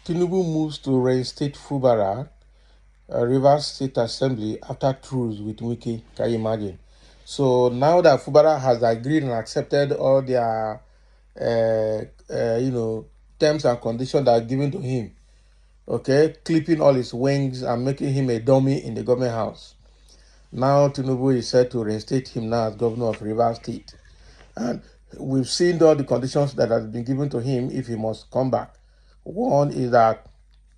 Tinubu moves to reinstate Fubara, Rivers State Assembly after truce with Wike. Can you imagine? So now that Fubara has agreed and accepted all their, terms and conditions that are given to him, okay, clipping all his wings and making him a dummy in the government house. Now Tinubu is set to reinstate him now as governor of Rivers State. And we've seen all the conditions that have been given to him if he must come back. One is that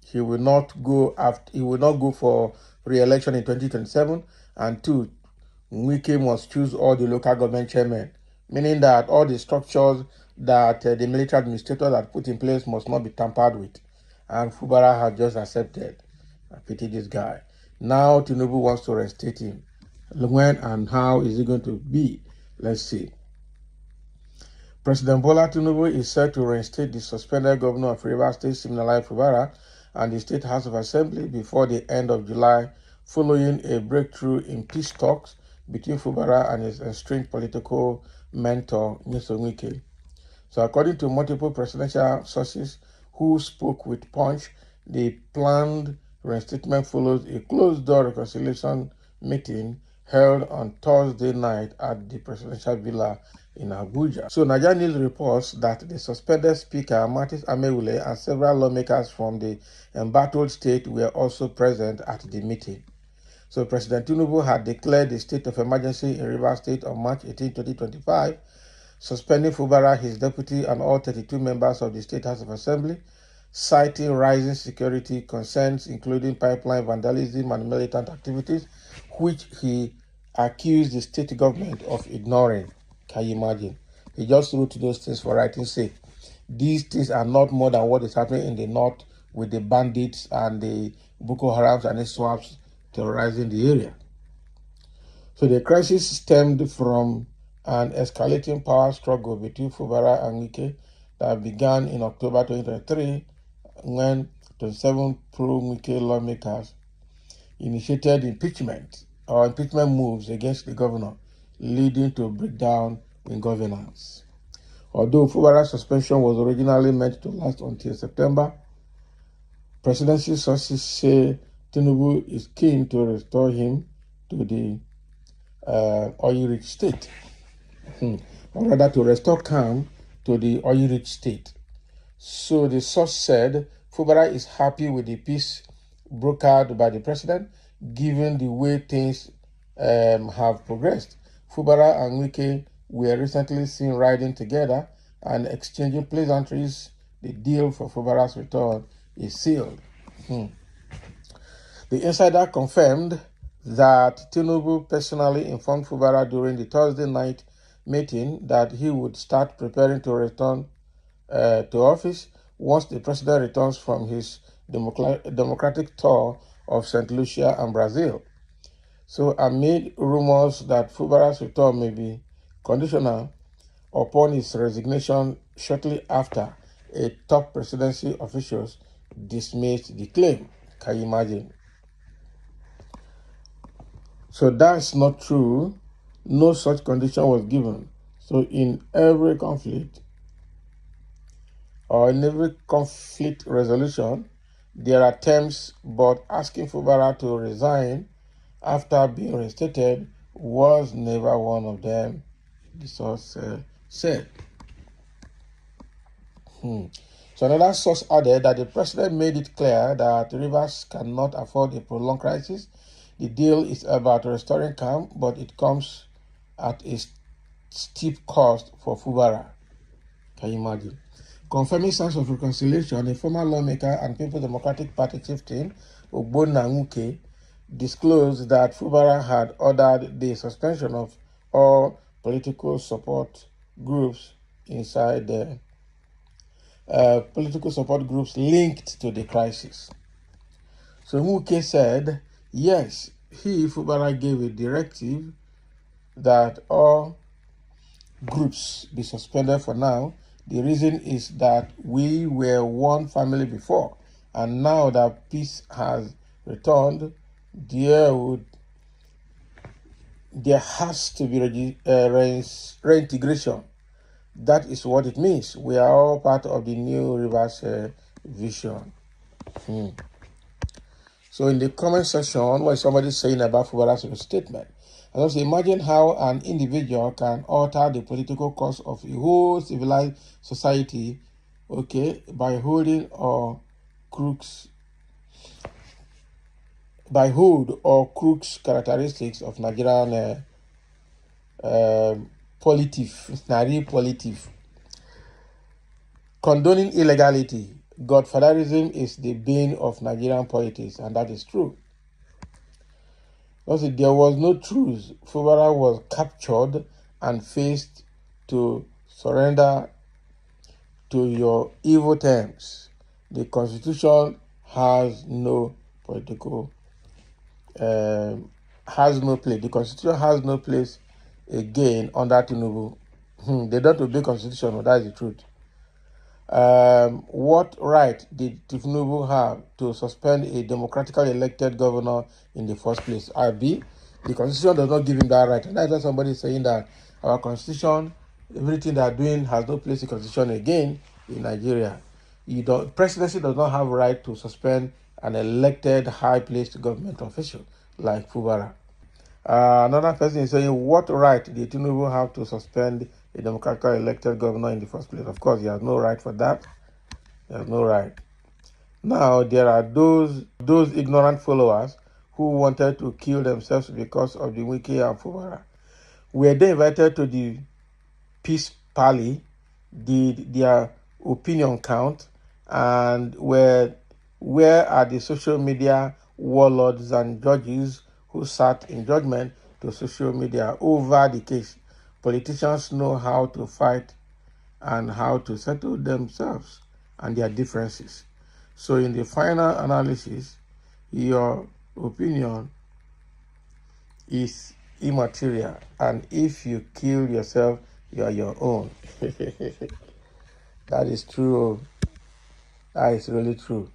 he will not go for re-election in 2027, and two, Wike must choose all the local government chairmen, meaning that all the structures that the military administrators had put in place must not be tampered with. And Fubara has just accepted. I pity this guy. Now Tinubu wants to reinstate him. When and how is it going to be? Let's see. President Bola Tinubu is set to reinstate the suspended governor of Rivers State, Siminalayi Fubara, and the State House of Assembly before the end of July, following a breakthrough in peace talks between Fubara and his estranged political mentor, Mr. Wike. So according to multiple presidential sources who spoke with Punch, the planned reinstatement follows a closed-door reconciliation meeting held on Thursday night at the presidential villa in Abuja. So Nigeria News reports that the suspended Speaker, Martins Amewule, and several lawmakers from the embattled state were also present at the meeting. So President Tinubu had declared the state of emergency in Rivers State on March 18, 2025, suspending Fubara, his deputy, and all 32 members of the State House of Assembly, citing rising security concerns, including pipeline vandalism and militant activities, which he accused the state government of ignoring. Can you imagine? He just wrote those things for writing's sake. These things are not more than what is happening in the north with the bandits and the Boko Harams and the swaps terrorizing the area. So the crisis stemmed from an escalating power struggle between Fubara and Wike that began in October 2023 when 27 pro-Wike lawmakers initiated impeachment moves against the governor, leading to a breakdown in governance. Although Fubara's suspension was originally meant to last until September, presidency sources say Tinubu is keen to restore him to the oil-rich state, or rather to restore calm to the oil-rich state. So the source said Fubara is happy with the peace brokered by the president, given the way things have progressed. Fubara and Wike were recently seen riding together and exchanging pleasantries. The deal for Fubara's return is sealed. The insider confirmed that Tinubu personally informed Fubara during the Thursday night meeting that he would start preparing to return to office once the president returns from his democratic tour of St. Lucia and Brazil. So amid rumors that Fubara's return may be conditional upon his resignation shortly after, a top presidency officials dismissed the claim. Can you imagine? So that's not true. No such condition was given. So in every conflict or in every conflict resolution, there are terms, but asking Fubara to resign after being reinstated was never one of them, the source said. So another source added that the president made it clear that Rivers cannot afford a prolonged crisis. The deal is about restoring calm, but it comes at a steep cost for Fubara. Can you imagine? Confirming signs of reconciliation, a former lawmaker and People's Democratic Party chieftain, Ogbonna Wike, disclosed that Fubara had ordered the suspension of all political support groups inside the political support groups linked to the crisis. So Wike said, yes, Fubara gave a directive that all groups be suspended for now. The reason is that we were one family before, and now that peace has returned, there has to be reintegration. That is what it means. We are all part of the new Rivers vision. So in the comment section, what is somebody saying about Fubara's statement? And also imagine how an individual can alter the political course of a whole civilized society, okay, by holding or crooks, by hood or crooks characteristics of Nigerian politif. Condoning illegality, godfatherism is the bane of Nigerian politics, and that is true. Also, there was no truce. Fubara was captured and faced to surrender to your evil terms. The Constitution has no political, has no place. The Constitution has no place again under Tinubu. They don't obey Constitution, that is the truth. What right did Tinubu have to suspend a democratically elected governor in the first place? The Constitution does not give him that right. And that's why somebody is saying that our Constitution, everything they are doing has no place in Constitution again in Nigeria. Presidency does not have right to suspend an elected high-placed government official like Fubara. Another person is saying, what right did Tinubu have to suspend a democratically elected governor in the first place? Of course, he has no right for that. He has no right. Now, there are those ignorant followers who wanted to kill themselves because of the Wike and Fubara. Were they invited to the peace parley? Did their opinion count? And where are the social media warlords and judges who sat in judgment to social media over the case? Politicians know how to fight and how to settle themselves and their differences. So in the final analysis, your opinion is immaterial, and if you kill yourself, you are your own. That is true. That is really true.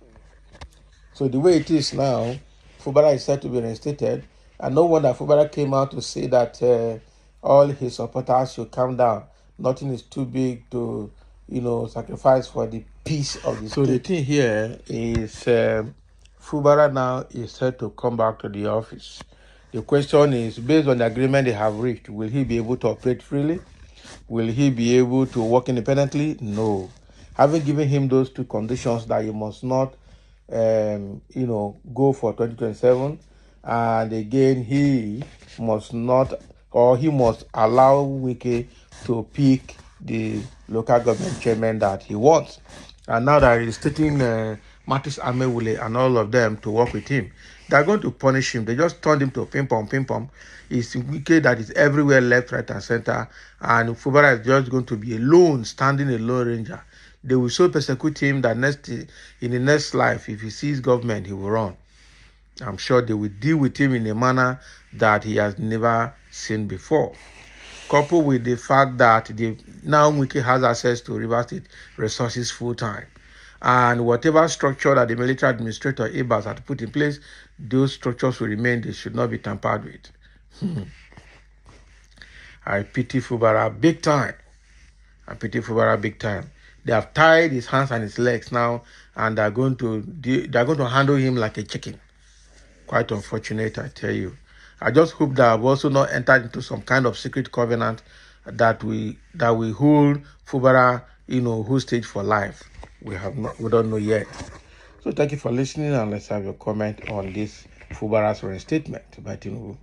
So the way it is now, Fubara is said to be reinstated, and no wonder Fubara came out to say that all his supporters should calm down. Nothing is too big to, sacrifice for the peace of the state. So the thing here is Fubara now is said to come back to the office. The question is, based on the agreement they have reached, will he be able to operate freely? Will he be able to work independently? No. Having given him those two conditions, that he must not, go for 2027, and again he must not, or he must allow Wike to pick the local government chairman that he wants. And now that he's taking Matis Amewule and all of them to work with him, they're going to punish him. They just turned him to ping-pong. It's Wike that is everywhere, left, right, and center. And Fubara is just going to be alone, standing a lone ranger. They will so persecute him that in the next life, if he sees government, he will run. I'm sure they will deal with him in a manner that he has never seen before. Coupled with the fact that now Wike has access to Rivers State resources full-time. And whatever structure that the military administrator Ibas had put in place, those structures will remain. They should not be tampered with. I pity Fubara big time. They have tied his hands and his legs now, and they're going to handle him like a chicken. Quite unfortunate, I tell you. I just hope that I've also not entered into some kind of secret covenant that we hold Fubara, hostage for life. We don't know yet. So thank you for listening, and let's have your comment on this Fubara's reinstatement by Tinubu.